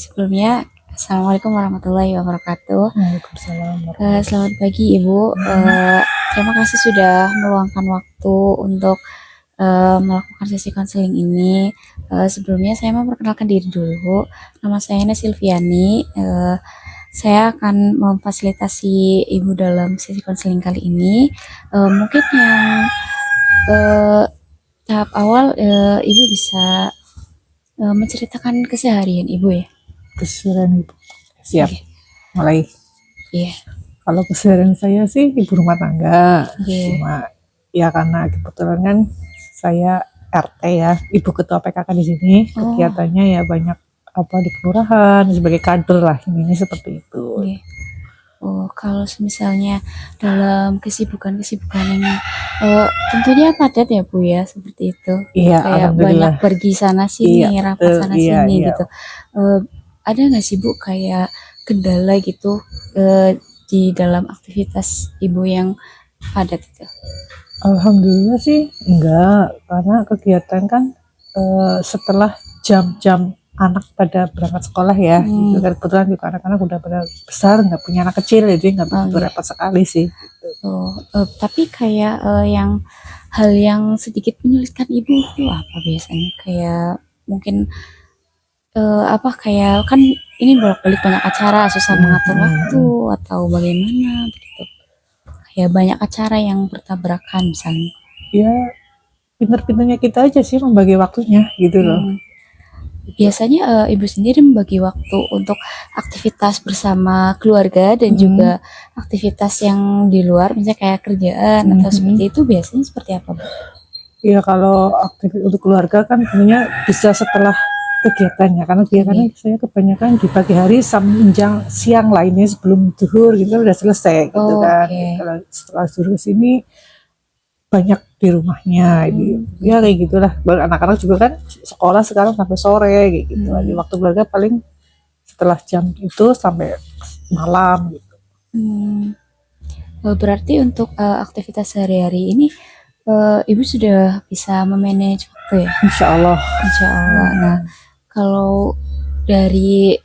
Sebelumnya, Assalamualaikum warahmatullahi wabarakatuh. Waalaikumsalam warahmatullahi Selamat pagi Ibu. Terima kasih sudah meluangkan waktu untuk melakukan sesi konseling ini. Sebelumnya saya mau memperkenalkan diri dulu. Nama saya Ina Silviani. Saya akan memfasilitasi Ibu dalam sesi konseling kali ini. Mungkin yang eh, tahap awal Ibu bisa menceritakan keseharian Ibu ya. Keseharian Ibu. Siap, Oke. mulai. Iya. Kalau keseharian saya sih ibu rumah tangga. Oke. Cuma ya karena kebetulan kan saya RT ya, ibu ketua PKK di sini. Oh. Kegiatannya ya banyak apa di kelurahan sebagai kader lah, ini seperti itu. Oke. Oh, kalau misalnya dalam kesibukan-kesibukan yang tentunya padat ya Bu ya, seperti itu. Iya, Kayak banyak alhamdulillah. pergi sana sini, Iya, rapat betul. sana Iya, sini iya. gitu. Ada nggak sih Bu kayak kendala gitu di dalam aktivitas Ibu yang padat itu? Alhamdulillah sih enggak, karena kegiatan kan setelah jam-jam anak pada berangkat sekolah ya, gitu kan. Kebetulan juga anak-anak udah pada besar, nggak punya anak kecil, jadi nggak begitu Oke. repot sekali sih. Oh, tapi kayak yang hal yang sedikit menyulitkan Ibu itu apa biasanya? Kayak mungkin apa kayak kan ini bolak-balik banyak acara, susah mengatur waktu atau bagaimana begitu. Kayak banyak acara yang bertabrakan misalnya. Ya pinter-pinternya kita aja sih membagi waktunya gitu loh. Biasanya Ibu sendiri membagi waktu untuk aktivitas bersama keluarga dan juga aktivitas yang di luar, misalnya kayak kerjaan atau seperti itu, biasanya seperti apa, Bu? Ya kalau aktivitas untuk keluarga kan tentunya bisa setelah kegiatannya, karena kegiatannya saya kebanyakan di pagi hari menjelang siang lainnya sebelum zuhur gitu udah selesai gitu kan. Kalau setelah zuhur sini banyak di rumahnya, ya kayak gitulah. Anak-anak juga kan sekolah sekarang sampai sore kayak gitu. Jadi waktu keluarga paling setelah jam itu sampai malam gitu. Berarti untuk aktivitas sehari-hari ini Ibu sudah bisa memanage waktu ya? Insya Allah. Insya Allah. Nah, kalau dari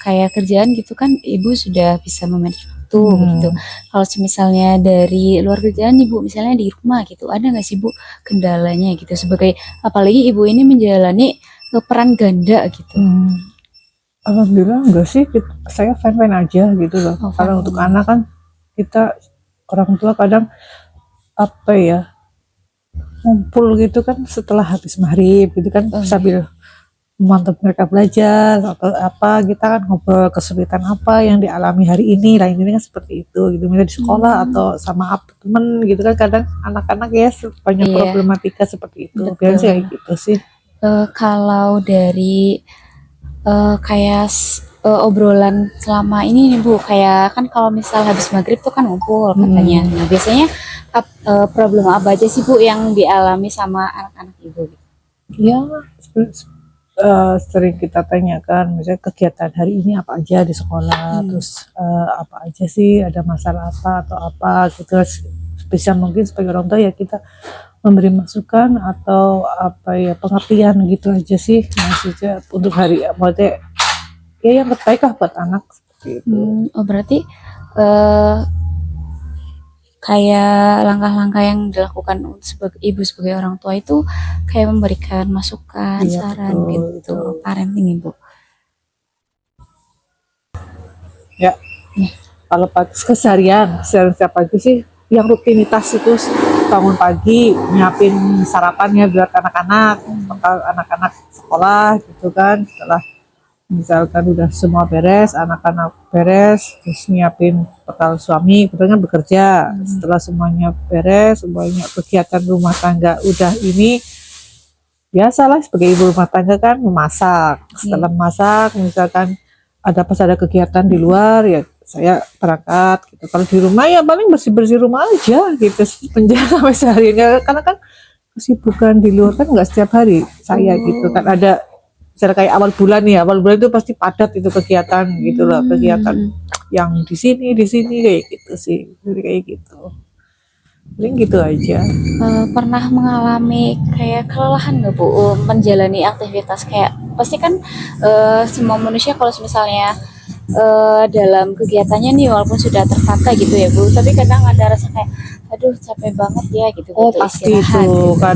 kayak kerjaan gitu kan Ibu sudah bisa memanage waktu gitu. Kalau misalnya dari luar kerjaan Ibu, misalnya di rumah gitu, ada nggak sih Bu kendalanya gitu? Sebagai apalagi Ibu ini menjalani peran ganda gitu. Alhamdulillah enggak sih, saya fine-fine aja gitu loh. Kalau untuk anak kan kita orang tua kadang apa ya, ngumpul gitu kan setelah habis maghrib gitu kan, sambil memantau mereka belajar atau apa, kita kan ngobrol kesulitan apa yang dialami hari ini lah, ini kan seperti itu gitu, misalnya di sekolah atau sama temen gitu kan. Kadang anak-anak ya banyak problematika seperti itu. Biasanya kayak gitu sih. Kalau dari kayak obrolan selama ini nih Bu, kayak kan kalau misal habis maghrib tuh kan ngumpul katanya. Nah biasanya problem apa aja sih Bu yang dialami sama anak-anak Ibu? Ya sering kita tanyakan, misalnya kegiatan hari ini apa aja di sekolah, terus apa aja sih, ada masalah apa atau apa gitu. Bisa mungkin sebagai orang tua ya kita memberi masukan atau apa ya, pengertian gitu aja sih maksudnya untuk hari, maksudnya ya yang terbaik lah buat anak seperti itu. Oh berarti kayak langkah-langkah yang dilakukan sebagai ibu sebagai orang tua itu kayak memberikan masukan, saran gitu, parenting Ibu. Ya, kalau keseharian setiap pagi sih yang rutinitas itu bangun pagi, nyiapin sarapannya buat anak-anak sekolah gitu kan. Setelah misalkan udah semua beres, anak-anak beres, terus nyiapin bekal suami, kebetulan bekerja. Setelah semuanya beres, semuanya kegiatan rumah tangga udah ini, biasalah sebagai ibu rumah tangga kan memasak. Setelah memasak, misalkan pas ada kegiatan di luar ya saya berangkat gitu. Kalau di rumah ya paling bersih-bersih rumah aja gitu penjara sampai seharian, karena kan kesibukan di luar kan nggak setiap hari saya gitu kan. Ada misalnya kayak awal bulan itu pasti padat itu kegiatan gitu loh, kegiatan yang di sini kayak gitu sih, jadi kayak gitu. Paling gitu aja. Pernah mengalami kayak kelelahan nggak Bu, menjalani aktivitas kayak pasti kan semua manusia kalau misalnya dalam kegiatannya nih walaupun sudah tertata gitu ya Bu, tapi kadang ada rasa kayak aduh capek banget ya gitu, Oh butuh pasti itu istirahat gitu. kan,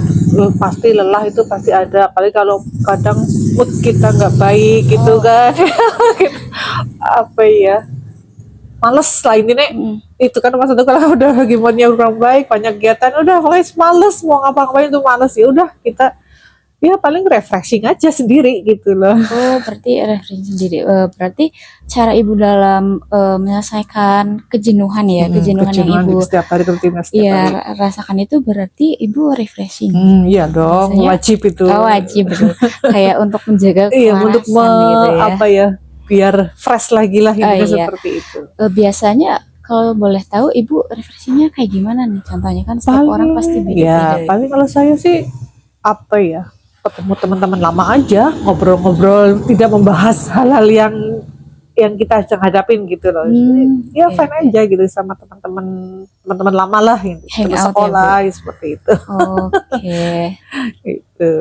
pasti lelah itu pasti ada. Apalagi kalau kadang mood kita nggak baik gitu Oh, kan. Apa ya? Males lah ini nek. mm, Itu kan masa itu kalau udah lagi moodnya kurang baik, banyak kegiatan, udah pokoknya males mau ngapa-ngapain tuh males, ya udah kita ya paling refreshing aja sendiri gitu loh. oh berarti referensi sendiri. Berarti cara Ibu dalam menyelesaikan kejenuhan ya, kejenuhan yang Kejenuhan Ibu gitu setiap hari, rutinitas setiap ya hari. rasakan itu berarti Ibu refreshing. Iya dong, Biasanya wajib itu. wajib betul. Kayak untuk menjaga Iya, untuk kewarasan gitu ya. apa ya, biar fresh lagi lah Oh intinya iya. seperti itu. Biasanya kalau boleh tahu Ibu refleksinya kayak gimana nih? Contohnya kan setiap orang pasti Paling beda-beda. ya, paling kalau saya sih apa ya, ketemu teman-teman lama aja, ngobrol-ngobrol, tidak membahas hal-hal yang kita sedang hadapin gitu loh. Jadi, ya Oke, fine oke. aja gitu sama teman-teman lama lah, yang Hang teman out ya Bu. sekolah ya, seperti itu. Oke. Itu.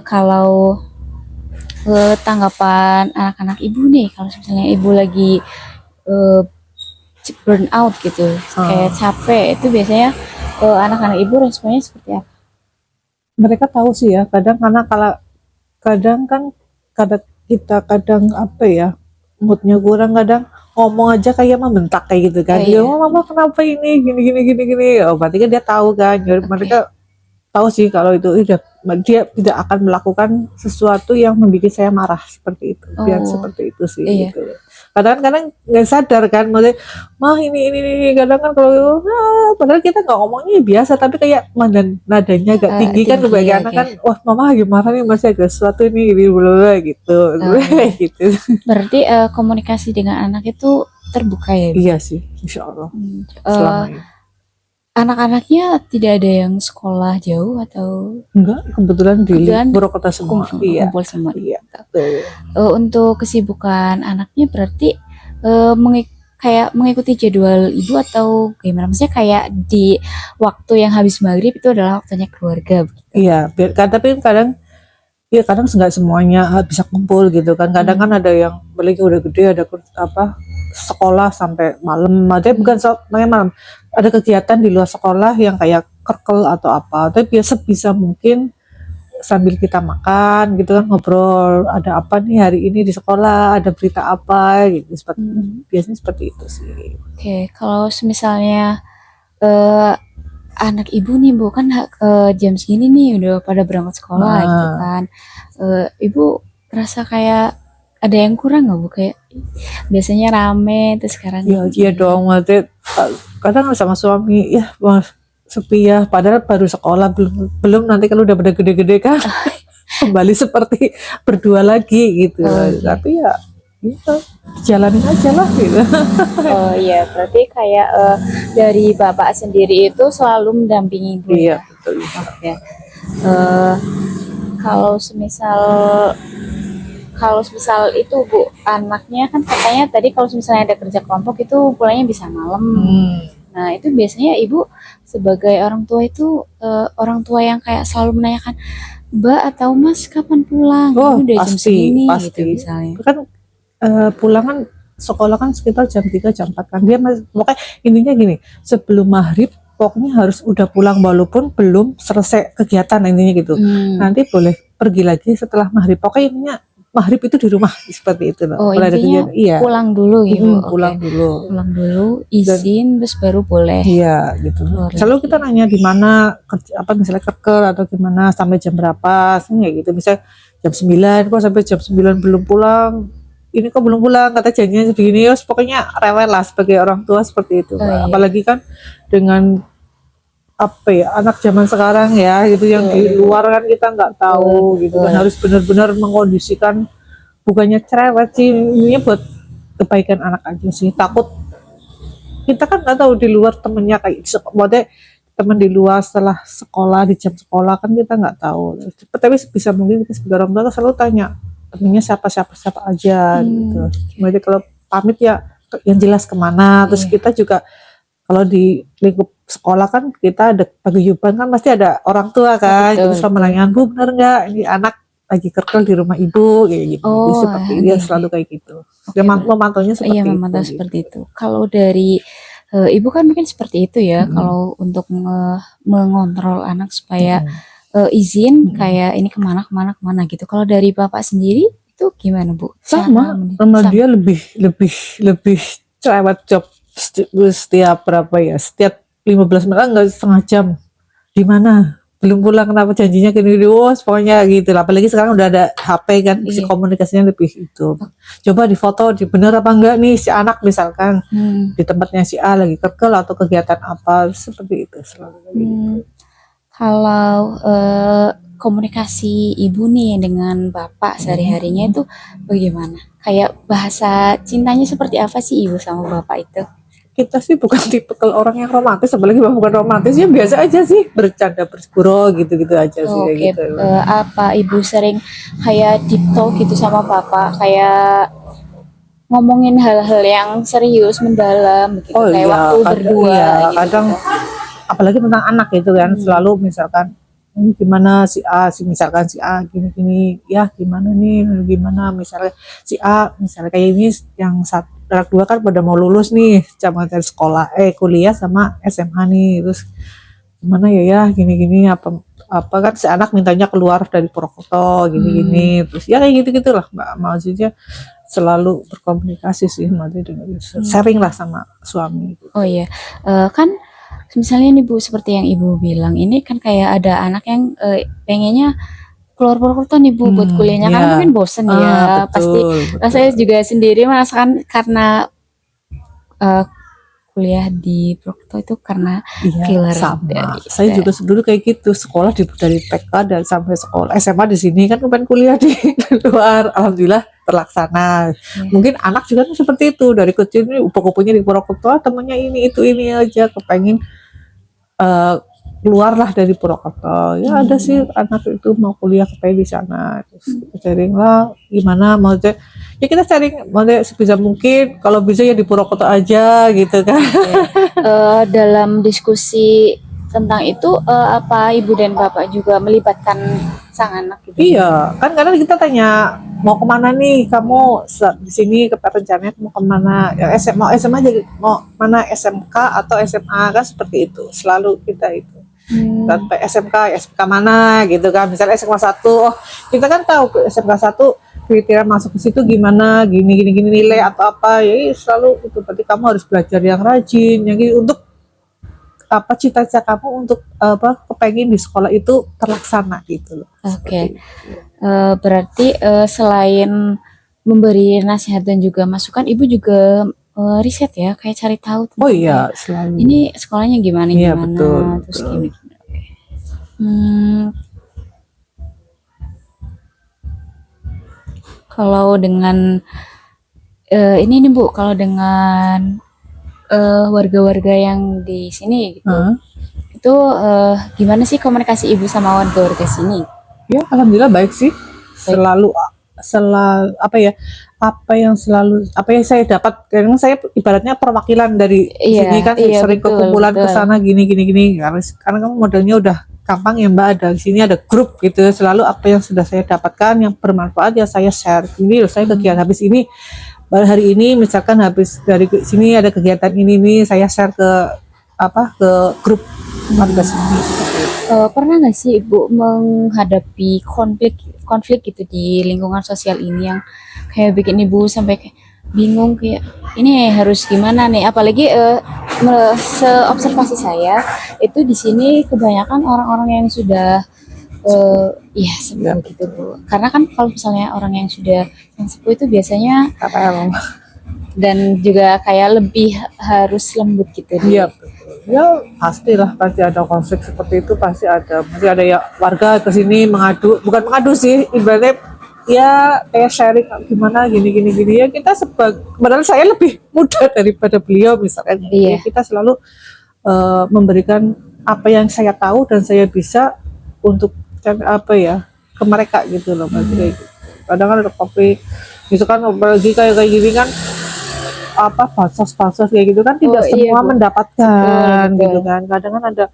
Kalau tanggapan anak-anak Ibu nih, kalau misalnya Ibu lagi eh, burn out gitu, kayak capek, itu biasanya anak-anak Ibu responnya seperti apa? Mereka tahu sih ya, kadang karena kalau kadang kan kadang kita kadang apa ya, moodnya kurang, kadang ngomong aja kayak membentak kayak gitu Oh kan, dia iya, mama kenapa ini gini gini gini gini, oh berarti kan dia tahu kan. Jadi oke. mereka tahu sih kalau itu udah, dia tidak akan melakukan sesuatu yang membuat saya marah seperti itu, biar Oh seperti itu sih iya, gitu. Kadang-kadang nggak sadar kan, maksudnya mah ini kadang kan kalau padahal kita nggak ngomongnya biasa, tapi kayak nadanya agak tinggi kan, tinggi ya, kebanyakan oke. kan, wah mama gimana nih, masih ada sesuatu ini gitu Oh iya. gitu. Berarti komunikasi dengan anak itu terbuka ya, Bu? Iya sih, insya Allah Hmm, selama eh, ini. anak-anaknya tidak ada yang sekolah jauh atau Enggak, kebetulan di kebetulan Purwokerto semua. Iya, kumpul semua iya, gitu. betul. Untuk kesibukan anaknya berarti kayak mengikuti jadwal ibu atau gimana? Maksudnya kayak di waktu yang habis maghrib itu adalah waktunya keluarga begitu. Iya, tapi kadang ya kadang nggak semuanya bisa kumpul gitu kan. Kadang kan ada yang apalagi udah gede, ada apa, sekolah sampai malam. Ada bukan sampai malam. Ada kegiatan di luar sekolah yang kayak kerkel atau apa. Tapi biasa bisa mungkin sambil kita makan gitu kan, ngobrol, ada apa nih hari ini di sekolah, ada berita apa gitu, seperti biasanya seperti itu sih. Oke, kalau misalnya eh, anak ibu nih bu kan jam segini nih udah pada berangkat sekolah gitu Nah, kan. Ibu rasa kayak ada yang kurang nggak bu, kayak biasanya rame terus sekarang ya iya sepi. dong, maksudnya kadang sama suami ya wah, sepi ya, padahal baru sekolah, belum belum nanti kalau udah pada gede-gede kan kembali seperti berdua lagi gitu. Oh iya. Tapi ya gitu, jalanin aja lah gitu. Oh iya, berarti kayak dari bapak sendiri itu selalu mendampingi ibu Iya ya. betul. Oke. Eh, kalau semisal itu bu anaknya kan katanya tadi kalau misalnya ada kerja kelompok itu pulangnya bisa malam. Nah itu biasanya ibu sebagai orang tua itu orang tua yang kayak selalu menanyakan Mbak atau Mas kapan pulang? Oh Ini udah jam pasti segini gitu pasti misalnya. kan, pulang kan sekolah kan sekitar jam 3 jam 4 kan, dia pokoknya intinya gini, sebelum maghrib pokoknya harus udah pulang walaupun belum selesai kegiatan, intinya gitu. Nanti boleh pergi lagi setelah maghrib, pokoknya intinya maghrib itu di rumah seperti itu loh. Oh Mulai ada intinya kegiatan, iya. pulang dulu gitu. Oke. Pulang dulu. Pulang dulu, izin terus baru boleh Iya gitu. keluar Selalu lagi. kita nanya di mana kerja, apa misalnya kerker atau gimana, sampai jam berapa, kayak gitu. Misalnya jam 9 kok sampai jam 9 belum pulang. Ini kok belum pulang, kata janjinya segini, ya pokoknya rewel lah sebagai orang tua seperti itu. Oh iya. Apalagi kan dengan apa ya, anak zaman sekarang ya gitu, yang di luar kan kita nggak tahu gitu kan, harus benar-benar mengkondisikan, bukannya cerewet sih, ini buat kebaikan anak aja sih. Takut kita kan nggak tahu di luar temennya kayak maksudnya teman di luar setelah sekolah, di jam sekolah kan kita nggak tahu. Tapi bisa mungkin kita sebagai orang tua selalu tanya temennya siapa aja gitu. Kemudian kalau pamit ya yang jelas kemana, terus Iya. kita juga Kalau di lingkup sekolah kan kita ada paguyuban kan pasti ada orang tua kan, Betul, terus selalu betul. menanyakan, Bu bener nggak ini anak lagi kerkel di rumah ibu kayak gitu. Jadi Oh, seperti dia oke, oke. selalu kayak gitu. Oke, Dia memantaunya iya seperti itu memantau gitu. seperti itu. Kalau dari ibu kan mungkin seperti itu ya, Mm-mm. kalau untuk mengontrol anak supaya Mm-mm. izin Mm-mm. kayak ini kemana kemana kemana gitu. Kalau dari bapak sendiri itu gimana Bu? Cara Sama sama sama. dia lebih lebih lebih cerewet job setiap berapa ya, setiap 15 menit enggak setengah jam di mana belum pulang kenapa janjinya gini gini, oh pokoknya gitu lah. Apalagi sekarang udah ada HP kan, si Iya. komunikasinya lebih itu, coba difoto di bener apa enggak nih si anak misalkan Hmm, di tempatnya si A lagi kerkel atau kegiatan apa seperti itu selalu kayak gitu. hmm. Kalau komunikasi ibu nih dengan bapak sehari-harinya itu bagaimana? Kayak bahasa cintanya seperti apa sih ibu sama bapak itu? Kita sih bukan tipe kalau orang yang romantis, apalagi bukan romantis ya biasa aja sih, bercanda bersburo gitu-gitu aja sih Oh, kayak oke. gitu. Apa ibu sering kayak deep talk gitu sama bapak, kayak ngomongin hal-hal yang serius, mendalam gitu, Oh kayak iya, waktu kadang berdua iya, gitu-gitu. kadang apalagi tentang anak gitu kan, Hmm. selalu misalkan ini gimana si A, si misalkan si A gini-gini, ya gimana nih, gimana misalnya si A, misalnya kayak ini yang satu, anak dua kan pada mau lulus nih, sama dari sekolah, kuliah sama SMA nih, terus gimana ya gini-gini apa kan si anak mintanya keluar dari Purwokerto Hmm. gini-gini, terus ya kayak gitu-gitu lah Mbak, maksudnya selalu berkomunikasi sih, maksudnya dengan Hmm. sharing lah sama suami gitu. Oh iya, kan misalnya nih Bu, seperti yang Ibu bilang, ini kan kayak ada anak yang pengennya keluar Purwokerto nih Bu buat kuliahnya, Ya, karena mungkin bosen ya. Pasti betul, saya betul. juga sendiri merasakan karena eh, kuliah di Purwokerto itu karena Iya, keluar sama. dari Saya juga dulu kayak gitu, sekolah dari TK dan sampai sekolah SMA di sini kan bukan kuliah di luar. Alhamdulillah terlaksana. ya. Mungkin anak juga kan seperti itu dari kecil ini upah-upahnya di Purwokerto, temennya ini aja kepengen eh, keluarlah dari Purwokerto. Ya ada sih Hmm. anak itu mau kuliah kepengen di sana. Terus kita sharing lah gimana mau ya kita sharing mau sebisa mungkin kalau bisa ya di Purwokerto aja gitu kan. Oke. Dalam diskusi tentang itu, apa ibu dan bapak juga melibatkan sang anak gitu? Iya, kan kadang kita tanya mau kemana nih kamu di sini rencananya mau kemana? Ya mau SMA aja, mau mana SMK atau SMA kan seperti itu. Selalu kita itu. Hmm. Sampai SMK mana gitu kan. Misalnya SMK 1, oh kita kan tahu ke SMK 1 kriteria masuk ke situ gimana, gini nilai atau apa. Ya selalu itu berarti kamu harus belajar yang rajin, yang gitu, untuk apa cita-cita kamu untuk apa kepengen di sekolah itu terlaksana gitu loh. Oke. Seperti itu. Berarti selain memberi nasihat dan juga masukan, ibu juga riset ya, kayak cari tahu Oh tentang kayak iya, selalu. ini sekolahnya gimana Iya, gimana, betul, terus betul. gini. Hmm, kalau dengan ini nih Bu, kalau dengan warga-warga yang di sini gitu, Heeh. itu gimana sih komunikasi ibu sama warga-warga sini? Ya, alhamdulillah baik sih. Baik. Selalu apa yang saya dapat, karena saya ibaratnya perwakilan dari Iya, sini kan iya sering betul, kekumpulan ke betul. sana gini karena kamu modelnya udah gampang ya Mbak, ada di sini ada grup gitu, selalu apa yang sudah saya dapatkan yang bermanfaat ya saya share, ini loh saya kegiatan habis ini, baru hari ini misalkan habis dari sini ada kegiatan ini nih, saya share ke ke grup warga sini. Pernah nggak sih Ibu menghadapi konflik konflik gitu di lingkungan sosial ini yang kayak bikin Ibu sampai kayak bingung kayak ini harus gimana nih? Apalagi seobservasi saya itu di sini kebanyakan orang-orang yang sudah ya Ya, sepuh gitu Bu. Karena kan kalau misalnya orang yang sudah yang sepuh itu biasanya KPL. dan juga kayak lebih harus lembut gitu Iya, dia. ya pastilah pasti ada konflik seperti itu, pasti ada ya warga ke sini mengadu, bukan mengadu sih, ibaratnya ya kayak sharing gimana gini ya kita padahal saya lebih muda daripada beliau misalkan, ya Iya. kita selalu memberikan apa yang saya tahu dan saya bisa untuk apa ya ke mereka gitu loh, pasti kayak gitu. Kadang kan ada konflik, misalkan apalagi kayak gini kan apa bansos-bansos kayak gitu kan tidak Oh iya semua Bu, mendapatkan betul gitu betul. kan. Kadang kan ada,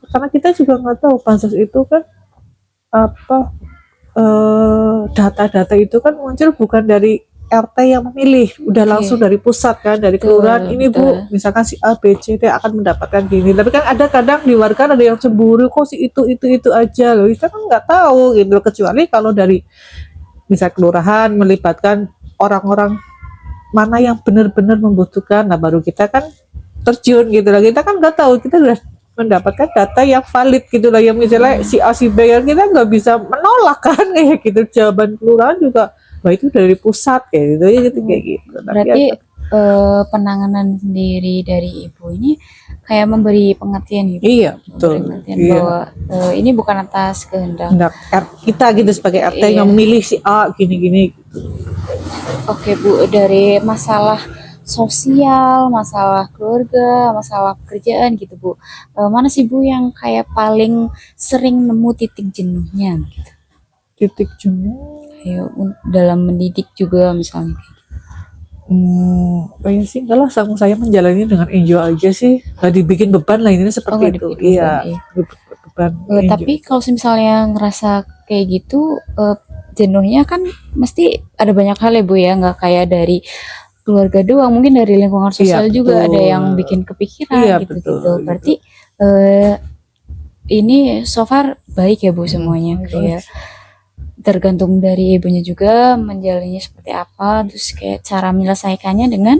karena kita juga nggak tahu bansos itu kan apa, data-data itu kan muncul bukan dari RT yang memilih, udah langsung Oke, dari pusat kan, dari kelurahan, betul ini Bu betul. misalkan si A B C D akan mendapatkan gini, tapi kan ada kadang di warga ada yang cemburu, kok si itu aja loh, kita kan nggak tahu gitu, kecuali kalau dari misal kelurahan melibatkan orang-orang mana yang benar-benar membutuhkan, nah baru kita kan terjun gitu lah, kita kan nggak tahu, kita udah mendapatkan data yang valid gitu lah, yang misalnya Hmm. si A si B yang kita nggak bisa menolak kan kayak gitu, jawaban kelurahan juga wah itu dari pusat kayak gitu ya, gitu Oh, kayak gitu, tapi ya berarti penanganan sendiri dari ibu ini kayak memberi pengertian gitu, iya memberi betul, pengertian iya bahwa ini bukan atas kehendak. hendak kita gitu sebagai RT yang Iya, memilih si A gini-gini. oke Bu, dari masalah sosial, masalah keluarga, masalah pekerjaan gitu Bu. Mana sih Bu yang kayak paling sering nemu titik jenuhnya gitu? Titik jenuh. Kayak dalam mendidik juga misalnya. Kayaknya sih enggak lah, sama saya menjalani dengan enjoy aja sih, nggak dibikin beban lah, ini Oh seperti nggak itu, dibikin beban, iya iya. beban, enjoy. Tapi kalau misalnya ngerasa kayak gitu, jenuhnya kan mesti ada banyak hal ya Bu ya, nggak kayak dari keluarga doang, mungkin dari lingkungan Iya sosial juga ada betul, yang bikin kepikiran iya betul gitu-gitu. gitu. Berarti eh, ini so far baik ya Bu semuanya, kayak tergantung dari ibunya juga menjalaninya seperti apa, terus kayak cara menyelesaikannya dengan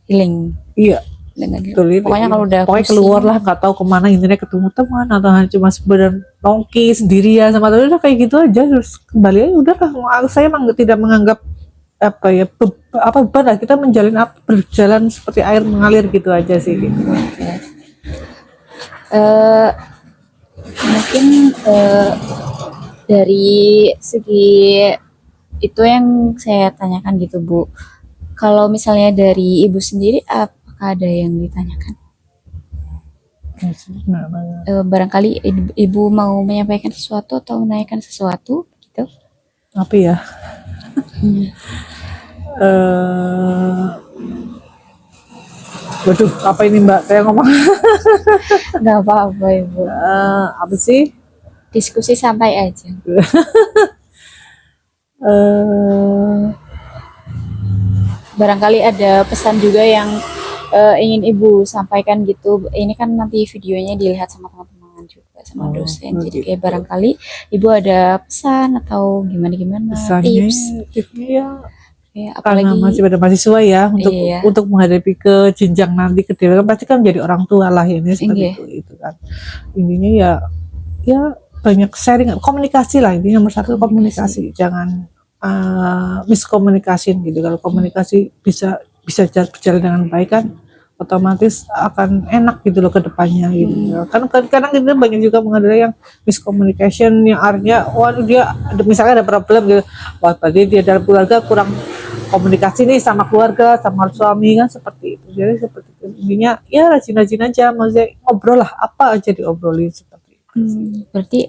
healing, Iya dengan healing. betul itu. Pokoknya kalau udah Pokoknya pusing, keluar lah, nggak tahu kemana, intinya ketemu teman atau hanya cuma sekedar nongki sendirian sama teman, udah kayak gitu aja, terus kembali aja udah lah. Saya emang tidak menganggap apa ya apa beban lah, kita menjalin apa, berjalan seperti air mengalir gitu aja sih gitu. eh, mungkin dari segi itu yang saya tanyakan gitu Bu. Kalau misalnya dari ibu sendiri, apakah ada yang ditanyakan? Nah, nah, Barangkali ibu mau menyampaikan sesuatu atau menanyakan sesuatu gitu? apa ya? Hmm. eh Waduh, apa ini Mbak? Saya ngomong Nggak apa-apa ibu. apa sih? Diskusi santai aja. eh Barangkali ada pesan juga yang ingin ibu sampaikan gitu. Ini kan nanti videonya dilihat sama teman-teman juga, sama dosen. Jadi gitu. kayak barangkali ibu ada pesan atau gimana-gimana, Pesannya, tips. tipsnya ya Kayak karena apalagi, masih pada mahasiswa ya, iya, untuk menghadapi ke jenjang nanti ke dewan kan pasti kan menjadi orang tua lah, ini seperti enggak. itu kan. Intinya ya ya banyak sharing, komunikasi lah, intinya nomor satu komunikasi, jangan miskomunikasi gitu. Kalau komunikasi bisa berjalan dengan baik kan otomatis akan enak gitu loh ke depannya gitu. Kan kadang kita banyak juga mengenai yang miscommunication, yang artinya waduh dia misalnya ada problem gitu, wah tadi dia dalam keluarga kurang komunikasi nih sama keluarga, sama suami kan, seperti itu. Jadi seperti itu, intinya ya rajin-rajin aja, maksudnya ngobrol lah, apa aja diobrolin seperti itu. Berarti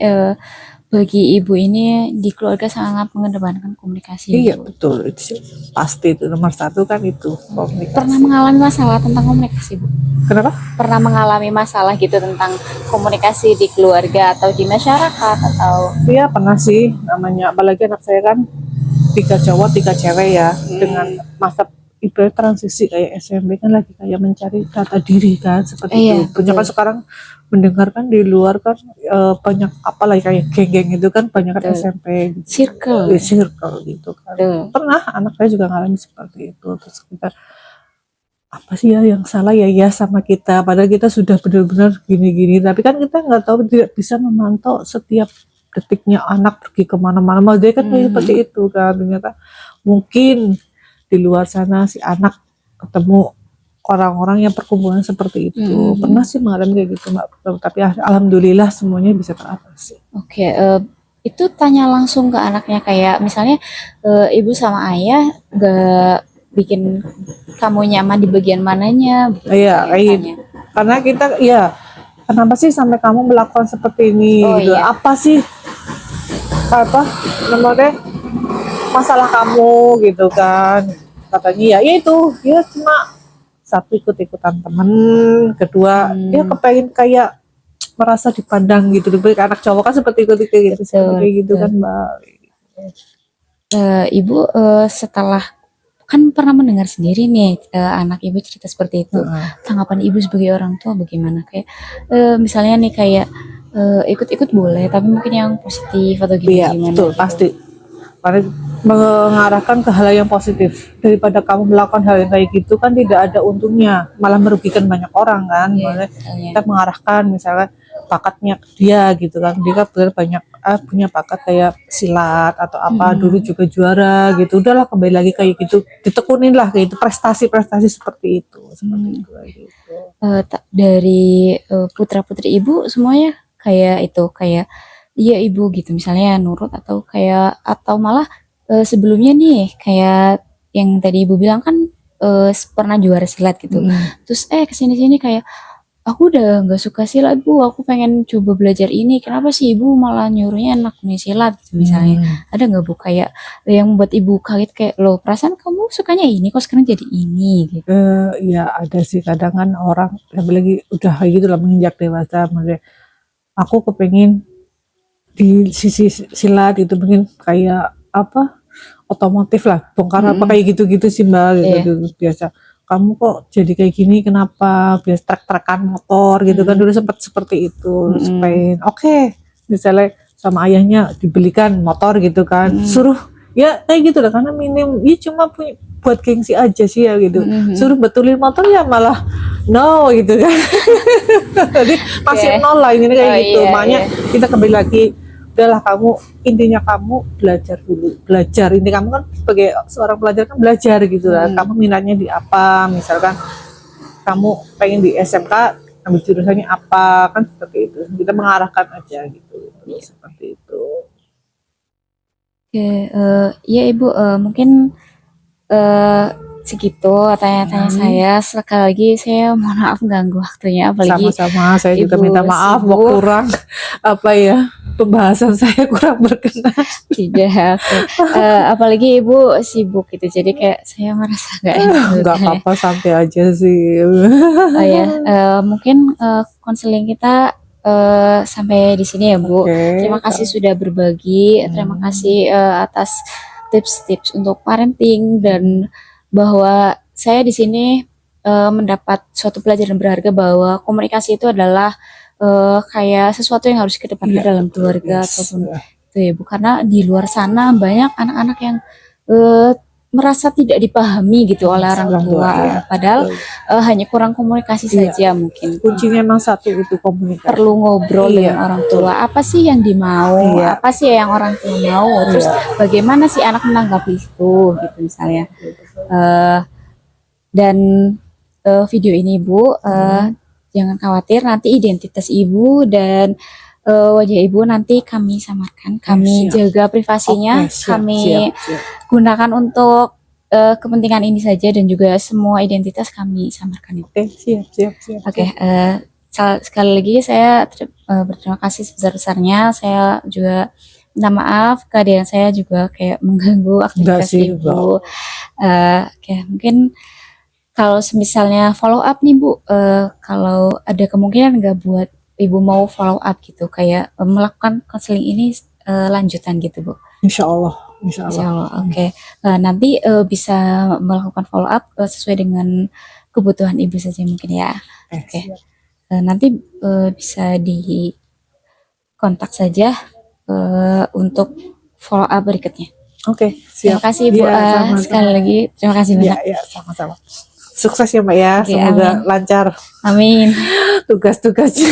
bagi ibu ini di keluarga sangat mengedepankan komunikasi ya Iya Bu. betul, itu sih pasti, itu nomor satu kan, itu komunikasi. Pernah mengalami masalah tentang komunikasi Bu? Kenapa? Pernah mengalami masalah gitu tentang komunikasi di keluarga atau di masyarakat atau Iya pernah sih, namanya apalagi anak saya kan 3 cowok 3 cewek ya, dengan masa ibarat transisi kayak SMP kan, lagi kayak mencari data diri kan, seperti iya itu. Banyak kan betul sekarang mendengarkan di luar kan, banyak apalagi kayak geng-geng itu kan, banyak kan betul SMP gitu, circle circle gitu kan. betul. Pernah anak saya juga ngalami seperti itu, terus kita apa sih ya yang salah ya sama kita, padahal kita sudah benar-benar gini-gini, tapi kan kita nggak tahu, tidak bisa memantau setiap detiknya anak pergi kemana-mana, dia kan kayak seperti itu kan, ternyata mungkin di luar sana si anak ketemu orang-orang yang perkumpulan seperti itu. Pernah sih mengalami kayak gitu Mbak, tapi alhamdulillah semuanya bisa teratasi. Oke, itu tanya langsung ke anaknya kayak misalnya ibu sama ayah gak bikin kamu nyaman di bagian mananya begitu Iya, saya tanya. karena kita ya kenapa sih sampai kamu melakukan seperti ini Oh gitu, iya. apa sih apa namanya masalah kamu gitu kan, katanya ya itu dia cuma satu ikut-ikutan temen, kedua dia kepengen kayak merasa dipandang gitu, lebih ke anak cowok kan seperti itu kayak gitu, seperti Betul, kayak gitu betul. kan mbak. Ibu setelah kan pernah mendengar sendiri nih anak ibu cerita seperti itu. Heeh. Tanggapan ibu sebagai orang tua bagaimana? Kayak misalnya nih kayak ikut-ikut boleh, tapi mungkin yang positif atau Iya gimana-gimana betul gitu. pasti. Paling mengarahkan ke hal yang positif daripada kamu melakukan hal yang kayak gitu kan tidak ada untungnya, malah merugikan banyak orang kan. Iya, Malah misalnya. kita mengarahkan misalnya bakatnya ke dia gitu kan, dia kan benar banyak punya bakat kayak silat atau apa, dulu Mm-mm. juga juara gitu, udahlah kembali lagi kayak gitu, ditekunin lah kayak itu, prestasi-prestasi seperti itu, seperti Hmm. itu kayak gitu. Dari putra-putri ibu semuanya kayak itu kayak iya ibu gitu misalnya nurut atau kayak atau malah sebelumnya nih kayak yang tadi ibu bilang kan pernah juara silat gitu Mm-mm. terus kesini-sini kayak aku udah nggak suka silat bu aku pengen coba belajar ini kenapa sih ibu malah nyuruhnya anak nih silat gitu misalnya Hmm. ada nggak bu kayak yang membuat ibu kaget kayak loh perasaan kamu sukanya ini kok sekarang jadi ini gitu. Ya ada sih kadang kan orang apalagi udah kayak gitu lah menginjak dewasa, maksudnya aku kepengen di sisi silat itu mungkin kayak apa otomotif lah, bongkar apa Mm-mm. kayak gitu-gitu sih mbak gitu, Iya. gitu biasa. Kamu kok jadi kayak gini kenapa, biasa trek-trekan motor gitu kan, Mm-mm. dulu sempat seperti itu, Mm-mm. pengen oke, misalnya sama ayahnya dibelikan motor gitu kan, Mm-mm. suruh ya kayak gitu lah, karena minim ya cuma punya buat gengsi aja sih ya gitu, Mm-mm. suruh betulin motor ya malah no gitu kan. Jadi masih Oke. nol lah ini kayak Oh gitu, iya makanya iya. kita kembali lagi, udahlah kamu intinya kamu belajar dulu, belajar, inti kamu kan sebagai seorang pelajar kan belajar gitu lah, kamu minatnya di apa, misalkan kamu pengen di SMK ambil jurusannya apa kan, seperti itu kita mengarahkan aja gitu, seperti itu. Oke, iya Ibu, mungkin eh, segitu tanya-tanya saya. Sekali lagi saya mohon maaf ganggu waktunya, apalagi Sama-sama, saya juga Ibu minta maaf mau sibuk. kurang apa ya, pembahasan saya kurang berkenan. Tidak, oke. Apalagi Ibu sibuk gitu, jadi kayak saya merasa nggak enak Nggak juga ya. apa-apa, santai aja sih. Oh ya, mungkin konseling kita sampai di sini ya Bu. Oke, Terima kasih sudah berbagi, terima kasih atas tips-tips untuk parenting dan bahwa saya di sini mendapat suatu pelajaran berharga bahwa komunikasi itu adalah kayak sesuatu yang harus iya dikedepankan dalam betul, keluarga yes. ataupun itu ya Bu. Karena di luar sana banyak anak-anak yang eh, merasa tidak dipahami gitu oleh orang Orang tua, tua, iya. padahal Betul. hanya kurang komunikasi Iya, saja mungkin. kuncinya emang satu itu komunikasi. Perlu ngobrol dengan Iya, orang betul. tua. Apa sih yang dimau? Iya, Apa sih yang orang tua mau? Terus iya. bagaimana sih anak menanggapi itu gitu misalnya. Eh, dan video ini Ibu jangan khawatir nanti identitas Ibu dan wajah Ibu nanti kami samarkan. Kami Siap. jaga privasinya, Oke, siap, kami siap, siap. gunakan untuk kepentingan ini saja dan juga semua identitas kami samarkan itu. Oke, siap, siap, siap. Oke, sekali lagi saya berterima kasih sebesar-besarnya. Saya juga minta maaf kehadiran saya juga kayak mengganggu Enggak aktivitas sih, Ibu. Oke, mungkin kalau misalnya follow up nih Bu, kalau ada kemungkinan nggak buat Ibu mau follow up gitu, kayak melakukan konseling ini lanjutan gitu Bu. Insya Allah, insya Insya Allah. Allah, oke. Nanti bisa melakukan follow up sesuai dengan kebutuhan Ibu saja mungkin ya. Oke. Siap. Nanti bisa dikontak saja untuk follow up berikutnya. Oke, Terima siap. kasih Ibu. Iya, sama-sama. Sekali lagi terima kasih Iya, banyak. iya, sama-sama. Sukses ya Mbak ya, Oke, semoga amin. lancar Amin. tugas-tugasnya.